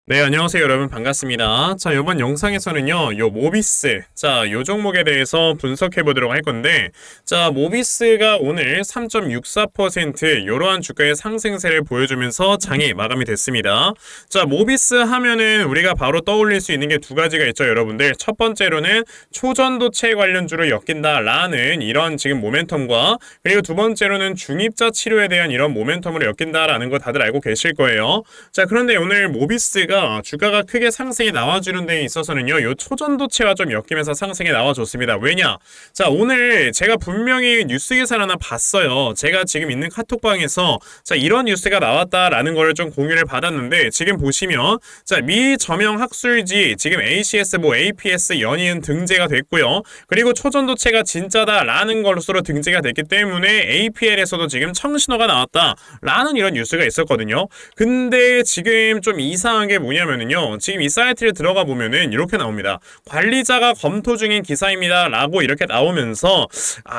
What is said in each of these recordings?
네, 안녕하세요, 여러분. 반갑습니다. 자, 이번 영상에서는요, 요 모비스. 자, 요 종목에 대해서 분석해 보도록 할 건데, 자, 모비스가 오늘 3.64% 요러한 주가의 상승세를 보여주면서 장이 마감이 됐습니다. 자, 모비스 하면은 우리가 바로 떠올릴 수 있는 게 두 가지가 있죠, 여러분들. 첫 번째로는 초전도체 관련주로 엮인다라는 이런 지금 모멘텀과, 그리고 두 번째로는 중입자 치료에 대한 이런 모멘텀으로 엮인다라는 거 다들 알고 계실 거예요. 자, 그런데 오늘 모비스가 주가가 크게 상승이 나와주는 데 있어서는요, 요 초전도체와 좀 엮이면서 상승이 나와줬습니다. 왜냐? 자, 오늘 제가 분명히 뉴스 기사를 하나 봤어요. 제가 지금 있는 카톡방에서 자, 이런 뉴스가 나왔다라는 걸 좀 공유를 받았는데, 지금 보시면 자, 미 저명 학술지 지금 ACS APS 연이은 등재가 됐고요. 그리고 초전도체가 진짜다라는 것으로 등재가 됐기 때문에 APL에서도 지금 청신호가 나왔다라는 이런 뉴스가 있었거든요. 근데 지금 좀 이상한 게 뭐냐면은요, 지금 이 사이트를 들어가 보면은 이렇게 나옵니다. 관리자가 검토 중인 기사입니다 라고 이렇게 나오면서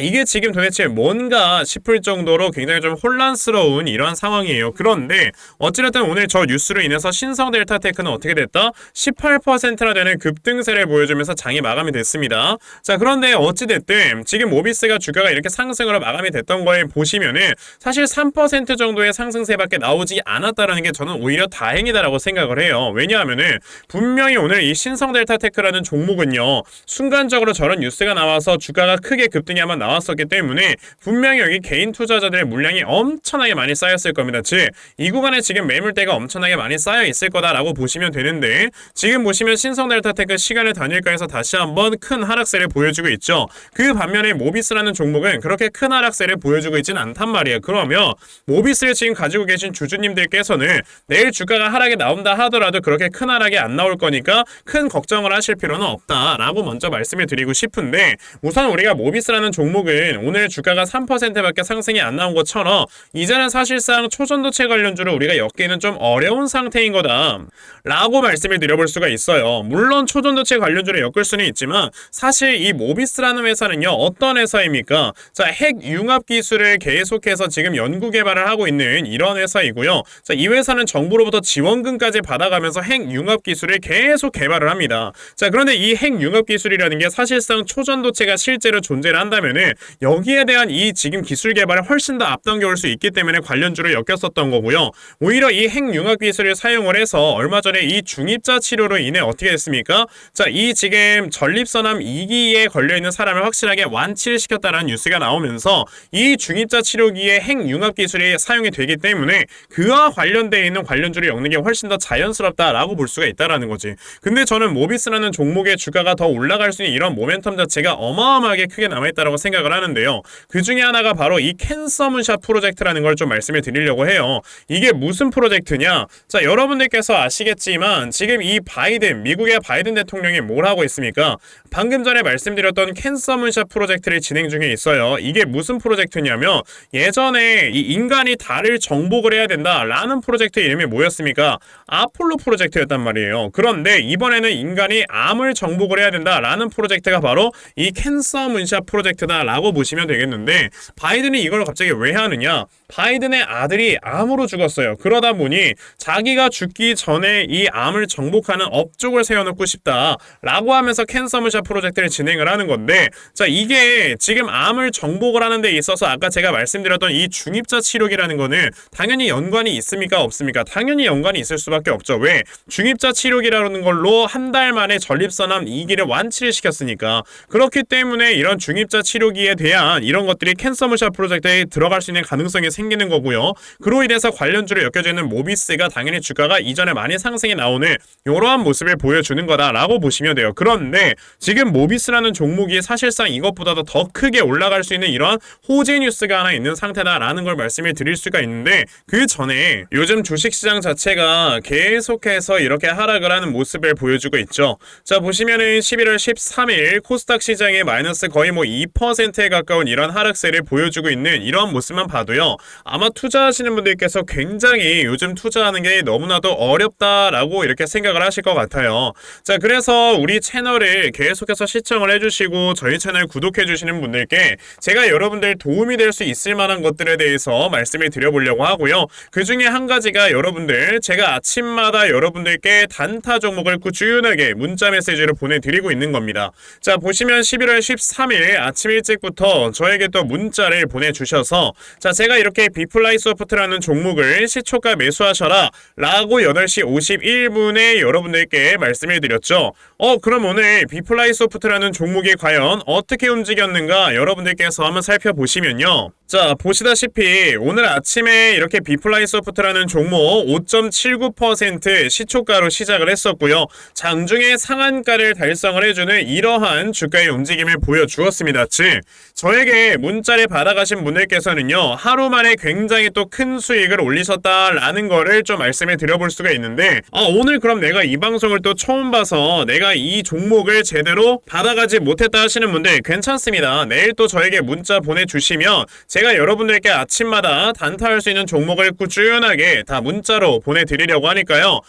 이게 지금 도대체 뭔가 싶을 정도로 굉장히 좀 혼란스러운 이런 상황이에요. 그런데 어찌됐든 오늘 저 뉴스로 인해서 신성델타테크는 어떻게 됐다? 18%나 되는 급등세를 보여주면서 장이 마감이 됐습니다. 자, 그런데 어찌됐든 지금 모비스가 주가가 이렇게 상승으로 마감이 됐던 거에 보시면은 사실 3% 정도의 상승세밖에 나오지 않았다라는 게 저는 오히려 다행이다라고 생각을 해요. 왜냐하면은 분명히 오늘 이 신성델타테크라는 종목은요, 순간적으로 저런 뉴스가 나와서 주가가 크게 급등이 한번 나왔었기 때문에 분명히 여기 개인 투자자들의 물량이 엄청나게 많이 쌓였을 겁니다. 즉, 이 구간에 지금 매물대가 엄청나게 많이 쌓여 있을 거다라고 보시면 되는데, 지금 보시면 신성델타테크 시간을 단일가에서 다시 한번 큰 하락세를 보여주고 있죠. 그 반면에 모비스라는 종목은 그렇게 큰 하락세를 보여주고 있진 않단 말이에요. 그러면 모비스를 지금 가지고 계신 주주님들께서는 내일 주가가 하락이 나온다 하더라도 그렇게 큰 하락이 안 나올 거니까 큰 걱정을 하실 필요는 없다라고 먼저 말씀을 드리고 싶은데, 우선 우리가 모비스라는 종목은 오늘 주가가 3%밖에 상승이 안 나온 것처럼 이제는 사실상 초전도체 관련주를 우리가 엮기는 좀 어려운 상태인 거다 라고 말씀을 드려볼 수가 있어요. 물론 초전도체 관련주를 엮을 수는 있지만 사실 이 모비스라는 회사는요, 어떤 회사입니까? 자, 핵융합 기술을 계속해서 지금 연구 개발을 하고 있는 이런 회사이고요. 자, 이 회사는 정부로부터 지원금까지 받아가면서 핵융합 기술을 계속 개발을 합니다. 자, 그런데 이 핵융합 기술이라는 게 사실상 초전도체가 실제로 존재를 한다면은 여기에 대한 이 지금 기술 개발을 훨씬 더 앞당겨올 수 있기 때문에 관련주를 엮였었던 거고요. 오히려 이 핵융합 기술을 사용을 해서 얼마 전에 이 중입자 치료로 인해 어떻게 됐습니까? 자, 이 지금 전립선암 2기에 걸려있는 사람을 확실하게 완치를 시켰다라는 뉴스가 나오면서 이 중입자 치료기에 핵융합 기술이 사용이 되기 때문에 그와 관련되어 있는 관련주를 엮는 게 훨씬 더 자연스럽다라고 볼 수가 있다라는 거지. 근데 저는 모비스라는 종목의 주가가 더 올라갈 수 있는 이런 모멘텀 자체가 어마어마하게 크게 남아있다고 생각을 하는데요. 그 중에 하나가 바로 이 캔서문샷 프로젝트라는 걸 좀 말씀을 드리려고 해요. 이게 무슨 프로젝트냐? 자, 여러분들께서 아시겠지만 지금 이 바이든, 미국의 바이든 대통령이 뭘 하고 있습니까? 방금 전에 말씀드렸던 캔서문샷 프로젝트를 진행 중에 있어요. 이게 무슨 프로젝트냐면 예전에 이 인간이 달을 정복을 해야 된다라는 프로젝트 이름이 뭐였습니까? 아폴로 프로젝트였단 말이에요. 그런데 이번에는 인간이 암을 정복을 해야 된다라는 프로젝트가 바로 이 캔서문샷 프로젝트다라고 보시면 되겠는데, 바이든이 이걸 갑자기 왜 하느냐? 바이든의 아들이 암으로 죽었어요. 그러다 보니 자기가 죽기 전에 이 암을 정복하는 업종을 세워놓고 싶다라고 하면서 캔서문샷 프로젝트를 진행을 하는 건데, 자, 이게 지금 암을 정복을 하는 데 있어서 아까 제가 말씀드렸던 이 중입자 치료기라는 거는 당연히 연관이 있습니까? 없습니까? 당연히 연관이 있을 수밖에 없죠. 왜? 중입자 치료기라는 걸로 한 달 만에 전립선암 2기를 완치를 시켰으니까. 그렇기 때문에 이런 중입자 치료기에 대한 이런 것들이 캔서문샷 프로젝트에 들어갈 수 있는 가능성이 생기는 거고요. 그로 인해서 관련주로 엮여져 있는 모비스가 당연히 주가가 이전에 많이 상승이 나오는 이러한 모습을 보여주는 거다라고 보시면 돼요. 그런데 지금 모비스라는 종목이 사실상 이것보다도 더 크게 올라갈 수 있는 이런 호재 뉴스가 하나 있는 상태다라는 걸 말씀을 드릴 수가 있는데, 그 전에 요즘 주식시장 자체가 계속해서 이렇게 하락을 하는 모습을 보여주고 있죠. 자, 보시면은 11월 13일 코스닥 시장에 마이너스 거의 2%에 가까운 이런 하락세를 보여주고 있는 이런 모습만 봐도요, 아마 투자하시는 분들께서 굉장히 요즘 투자하는 게 너무나도 어렵다라고 이렇게 생각을 하실 것 같아요. 자, 그래서 우리 채널을 계속해서 시청을 해주시고 저희 채널 구독해주시는 분들께 제가 여러분들 도움이 될 수 있을 만한 것들에 대해서 말씀을 드려보려고 하고요. 그 중에 한 가지가 여러분들 제가 아침마다 아침마다 여러분들께 단타 종목을 꾸준하게 문자 메시지로 보내드리고 있는 겁니다. 자, 보시면 11월 13일 아침 일찍부터 저에게 또 문자를 보내주셔서 자, 제가 이렇게 비플라이소프트라는 종목을 시초가 매수하셔라 라고 8시 51분에 여러분들께 말씀을 드렸죠. 그럼 오늘 비플라이소프트라는 종목이 과연 어떻게 움직였는가 여러분들께서 한번 살펴보시면요. 자, 보시다시피 오늘 아침에 이렇게 비플라이소프트라는 종목 5.79% 시초가로 시작을 했었고요. 장중에 상한가를 달성을 해주는 이러한 주가의 움직임을 보여주었습니다. 즉, 저에게 문자를 받아가신 분들께서는요, 하루 만에 굉장히 또 큰 수익을 올리셨다라는 거를 좀 말씀을 드려볼 수가 있는데, 오늘 그럼 내가 이 방송을 또 처음 봐서 내가 이 종목을 제대로 받아가지 못했다 하시는 분들 괜찮습니다. 내일 또 저에게 문자 보내주시면 제가 여러분들께 아침마다 단타할 수 있는 종목을 꾸준하게 다 문자로 보내드리려고 하니까요.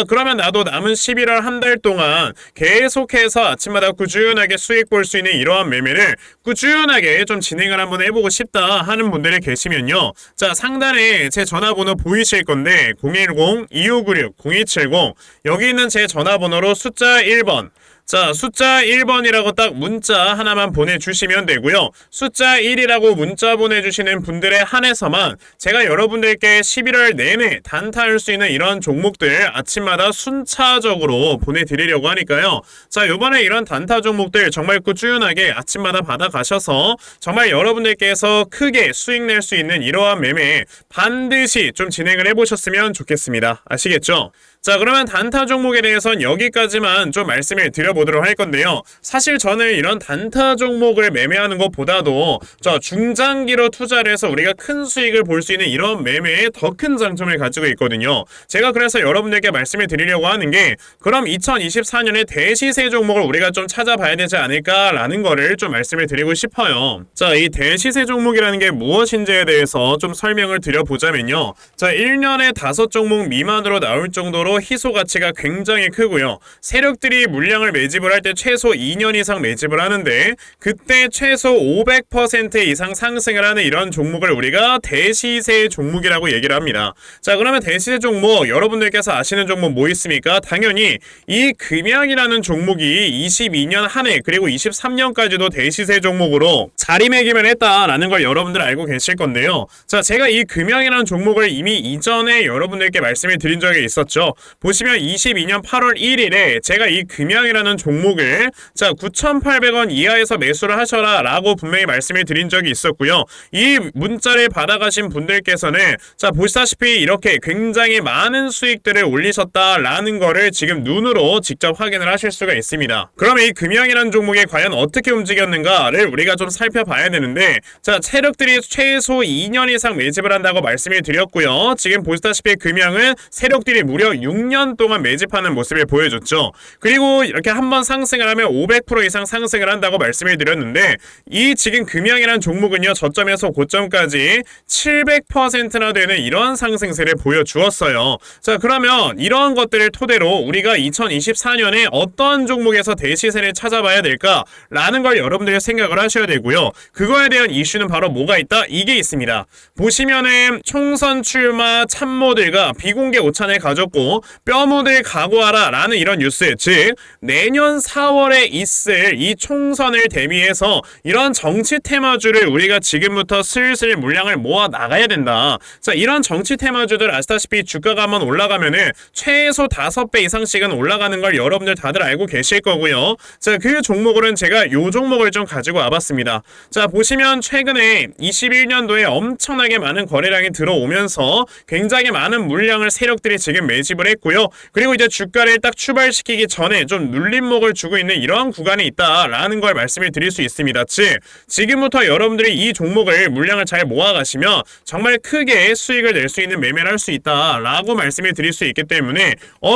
그러면 나도 남은 11월 한 달 동안 계속해서 아침마다 꾸준하게 수익 볼 수 있는 이러한 매매를 꾸준하게 좀 진행을 한번 해보고 싶다 하는 분들이 계시면요. 자, 상단에 제 전화번호 보이실 건데 010-2596-0270 여기 있는 제 전화번호로 숫자 1번 자, 숫자 1번이라고 딱 문자 하나만 보내주시면 되고요. 숫자 1이라고 문자 보내주시는 분들에 한해서만 제가 여러분들께 11월 내내 단타할 수 있는 이런 종목들 아침마다 순차적으로 보내드리려고 하니까요. 자, 요번에 이런 단타 종목들 정말 꾸준하게 아침마다 받아가셔서 정말 여러분들께서 크게 수익 낼 수 있는 이러한 매매 반드시 좀 진행을 해보셨으면 좋겠습니다. 아시겠죠? 자, 그러면 단타 종목에 대해서는 여기까지만 좀 말씀을 드려보도록 할 건데요. 사실 저는 이런 단타 종목을 매매하는 것보다도 중장기로 투자를 해서 우리가 큰 수익을 볼 수 있는 이런 매매에 더 큰 장점을 가지고 있거든요. 제가 그래서 여러분들께 말씀을 드리려고 하는 게 그럼 2024년에 대시세 종목을 우리가 좀 찾아봐야 되지 않을까라는 거를 좀 말씀을 드리고 싶어요. 자, 이 대시세 종목이라는 게 무엇인지에 대해서 좀 설명을 드려보자면요. 자, 1년에 5종목 미만으로 나올 정도로 희소 가치가 굉장히 크고요. 세력들이 물량을 매집을 할 때 최소 2년 이상 매집을 하는데 그때 최소 500% 이상 상승을 하는 이런 종목을 우리가 대시세 종목이라고 얘기를 합니다. 자, 그러면 대시세 종목 여러분들께서 아시는 종목 뭐 있습니까? 당연히 이 금양이라는 종목이 22년 한 해 그리고 23년까지도 대시세 종목으로 자리매김을 했다라는 걸 여러분들 알고 계실 건데요. 자, 제가 이 금양이라는 종목을 이미 이전에 여러분들께 말씀을 드린 적이 있었죠. 보시면 22년 8월 1일에 제가 이 금양이라는 종목을 9,800원 이하에서 매수를 하셔라 라고 분명히 말씀을 드린 적이 있었고요. 이 문자를 받아가신 분들께서는 보시다시피 이렇게 굉장히 많은 수익들을 올리셨다라는 거를 지금 눈으로 직접 확인을 하실 수가 있습니다. 그럼 이 금양이라는 종목이 과연 어떻게 움직였는가를 우리가 좀 살펴봐야 되는데 세력들이 최소 2년 이상 매집을 한다고 말씀을 드렸고요. 지금 보시다시피 금양은 세력들이 무려 6년 동안 매집하는 모습을 보여줬죠. 그리고 이렇게 한번 상승을 하면 500% 이상 상승을 한다고 말씀을 드렸는데 이 지금 금양이라는 종목은요. 저점에서 고점까지 700%나 되는 이런 상승세를 보여주었어요. 자, 그러면 이러한 것들을 토대로 우리가 2024년에 어떤 종목에서 대시세를 찾아봐야 될까라는 걸 여러분들이 생각을 하셔야 되고요. 그거에 대한 이슈는 바로 뭐가 있다? 이게 있습니다. 보시면은 총선 출마 참모들과 비공개 오찬을 가졌고 뼈묻을 각오하라 라는 이런 뉴스, 즉 내년 4월에 있을 이 총선을 대비해서 이런 정치 테마주를 우리가 지금부터 슬슬 물량을 모아 나가야 된다. 자, 이런 정치 테마주들 아시다시피 주가가 한번 올라가면은 최소 5배 이상씩은 올라가는 걸 여러분들 다들 알고 계실 거고요. 자, 그 종목으로는 제가 요 종목을 좀 가지고 와봤습니다. 자, 보시면 최근에 21년도에 엄청나게 많은 거래량이 들어오면서 굉장히 많은 물량을 세력들이 지금 매집을 했고요. 그리고 이제 주가를 딱 출발시키기 전에 좀 눌림목을 주고 있는 이러한 구간이 있다라는 걸 말씀을 드릴 수 있습니다. 즉, 지금부터 여러분들이 이 종목을 물량을 잘 모아가시면 정말 크게 수익을 낼 수 있는 매매를 할 수 있다라고 말씀을 드릴 수 있기 때문에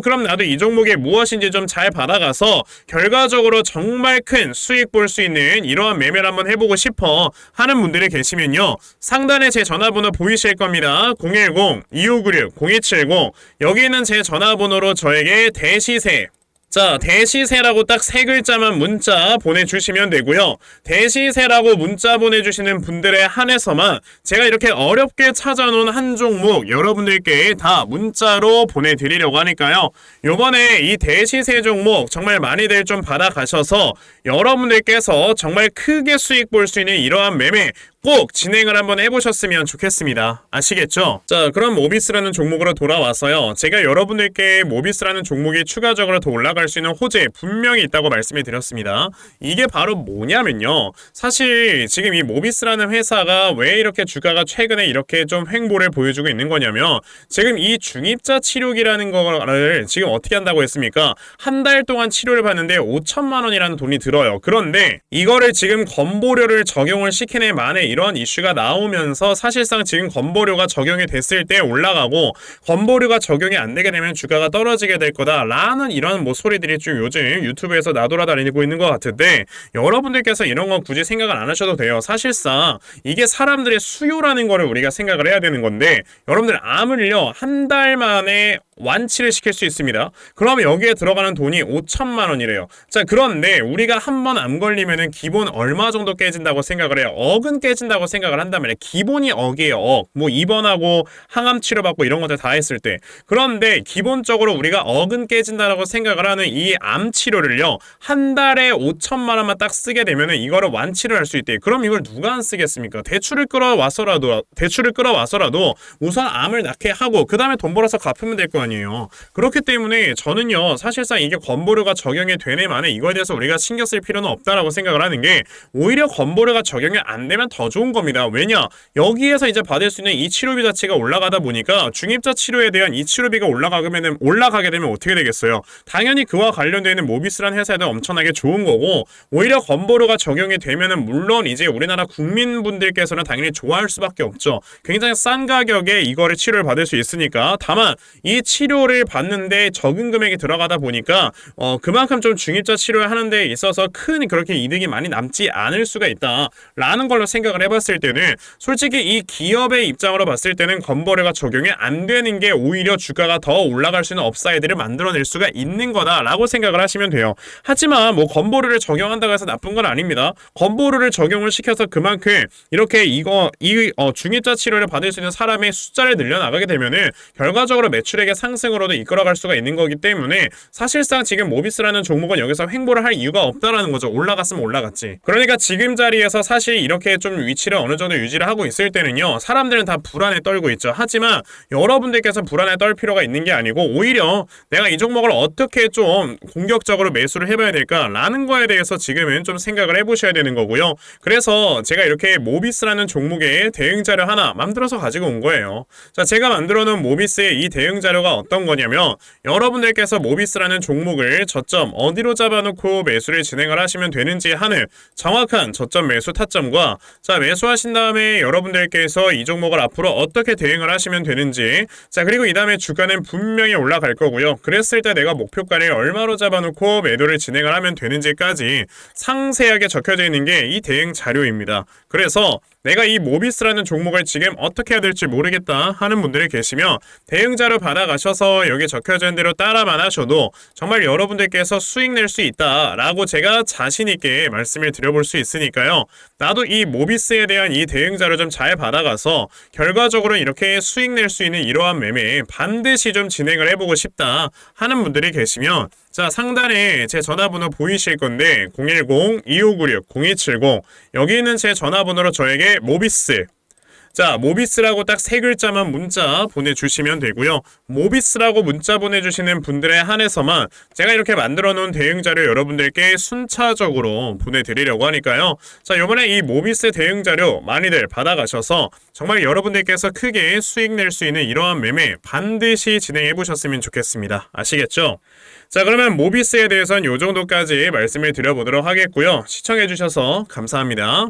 그럼 나도 이 종목이 무엇인지 좀 잘 받아가서 결과적으로 정말 큰 수익 볼 수 있는 이러한 매매를 한번 해보고 싶어 하는 분들이 계시면요. 상단에 제 전화번호 보이실 겁니다. 010-2596-0270 여기 있는 제 전화번호로 저에게 대시세 자, 대시세라고 딱 세 글자만 문자 보내주시면 되고요. 대시세라고 문자 보내주시는 분들에 한해서만 제가 이렇게 어렵게 찾아놓은 한 종목 여러분들께 다 문자로 보내드리려고 하니까요. 요번에 이 대시세 종목 정말 많이들 좀 받아가셔서 여러분들께서 정말 크게 수익 볼 수 있는 이러한 매매 꼭 진행을 한번 해보셨으면 좋겠습니다. 아시겠죠? 자, 그럼 모비스라는 종목으로 돌아와서요. 제가 여러분들께 모비스라는 종목이 추가적으로 더 올라갈 수 있는 호재 분명히 있다고 말씀을 드렸습니다. 이게 바로 뭐냐면요. 사실 지금 이 모비스라는 회사가 왜 이렇게 주가가 최근에 이렇게 좀 횡보를 보여주고 있는 거냐면 지금 이 중입자 치료기라는 거를 지금 어떻게 한다고 했습니까? 한 달 동안 치료를 받는데 5천만 원이라는 돈이 들어요. 그런데 이거를 지금 건보료를 적용을 시키는 만에 이런 이슈가 나오면서 사실상 지금 건보료가 적용이 됐을 때 올라가고 건보료가 적용이 안 되게 되면 주가가 떨어지게 될 거다라는 이런 뭐 소리들이 좀 요즘 유튜브에서 나돌아다니고 있는 것 같은데 여러분들께서 이런 건 굳이 생각을 안 하셔도 돼요. 사실상 이게 사람들의 수요라는 거를 우리가 생각을 해야 되는 건데 여러분들 암을요 한 달 만에 완치를 시킬 수 있습니다. 그러면 여기에 들어가는 돈이 5천만 원이래요. 자, 그런데 우리가 한 번 암 걸리면은 기본 얼마 정도 깨진다고 생각을 해요? 억은 깨진다고 생각을 한다면 기본이 억이에요. 억. 뭐 입원하고 항암 치료받고 이런 것들 다 했을 때. 그런데 기본적으로 우리가 억은 깨진다라고 생각을 하는 이 암 치료를요. 한 달에 5천만 원만 딱 쓰게 되면은 이거를 완치를 할 수 있대. 그럼 이걸 누가 안 쓰겠습니까? 대출을 끌어와서라도 우선 암을 낫게 하고 그다음에 돈 벌어서 갚으면 될 거 아니에요. 그렇기 때문에 저는요 사실상 이게 건보료가 적용이 되네 만에 이거에 대해서 우리가 신경 쓸 필요는 없다라고 생각을 하는 게 오히려 건보료가 적용이 안 되면 더 좋은 겁니다. 왜냐? 여기에서 이제 받을 수 있는 이 치료비 자체가 올라가다 보니까 중입자 치료에 대한 이 치료비가 올라가게 되면 어떻게 되겠어요? 당연히 그와 관련되어 있는 모비스라는 회사에도 엄청나게 좋은 거고 오히려 건보료가 적용이 되면은 물론 이제 우리나라 국민분들께서는 당연히 좋아할 수밖에 없죠. 굉장히 싼 가격에 이거를 치료를 받을 수 있으니까 다만 이 치료를 받는데 적은 금액이 들어가다 보니까 그만큼 좀 중입자 치료를 하는 데 있어서 큰 그렇게 이득이 많이 남지 않을 수가 있다라는 걸로 생각을 해봤을 때는 솔직히 이 기업의 입장으로 봤을 때는 건보료가 적용이 안 되는 게 오히려 주가가 더 올라갈 수 있는 업사이드를 만들어낼 수가 있는 거다라고 생각을 하시면 돼요. 하지만 뭐 건보료를 적용한다고 해서 나쁜 건 아닙니다. 건보료를 적용을 시켜서 그만큼 이렇게 중입자 치료를 받을 수 있는 사람의 숫자를 늘려나가게 되면은 결과적으로 매출액의 상승으로도 이끌어갈 수가 있는 거기 때문에 사실상 지금 모비스라는 종목은 여기서 횡보를 할 이유가 없다라는 거죠. 올라갔으면 올라갔지. 그러니까 지금 자리에서 사실 이렇게 좀 위치를 어느 정도 유지를 하고 있을 때는요. 사람들은 다 불안에 떨고 있죠. 하지만 여러분들께서 불안에 떨 필요가 있는 게 아니고 오히려 내가 이 종목을 어떻게 좀 공격적으로 매수를 해봐야 될까라는 거에 대해서 지금은 좀 생각을 해보셔야 되는 거고요. 그래서 제가 이렇게 모비스라는 종목의 대응 자료 하나 만들어서 가지고 온 거예요. 자, 제가 만들어 놓은 모비스의 이 대응 자료가 어떤 거냐면 여러분들께서 모비스라는 종목을 저점 어디로 잡아놓고 매수를 진행을 하시면 되는지 하는 정확한 저점 매수 타점과 자 매수하신 다음에 여러분들께서 이 종목을 앞으로 어떻게 대응을 하시면 되는지 자 그리고 이 다음에 주가는 분명히 올라갈 거고요. 그랬을 때 내가 목표가를 얼마로 잡아놓고 매도를 진행을 하면 되는지까지 상세하게 적혀져 있는 게 이 대응 자료입니다. 그래서 내가 이 모비스라는 종목을 지금 어떻게 해야 될지 모르겠다 하는 분들이 계시면 대응자료 받아가셔서 여기 적혀져 있는 대로 따라만 하셔도 정말 여러분들께서 수익 낼 수 있다라고 제가 자신있게 말씀을 드려볼 수 있으니까요. 나도 이 모비스에 대한 이 대응자료 좀 잘 받아가서 결과적으로 이렇게 수익 낼 수 있는 이러한 매매 반드시 좀 진행을 해보고 싶다 하는 분들이 계시면 자 상단에 제 전화번호 보이실 건데 010-2596-0270 여기 있는 제 전화번호로 저에게 모비스 자 모비스라고 딱 세 글자만 문자 보내주시면 되고요. 모비스라고 문자 보내주시는 분들에 한해서만 제가 이렇게 만들어 놓은 대응자료 여러분들께 순차적으로 보내드리려고 하니까요. 자 요번에 이 모비스 대응자료 많이들 받아가셔서 정말 여러분들께서 크게 수익 낼 수 있는 이러한 매매 반드시 진행해 보셨으면 좋겠습니다. 아시겠죠? 자 그러면 모비스에 대해서는 요 정도까지 말씀을 드려보도록 하겠고요. 시청해 주셔서 감사합니다.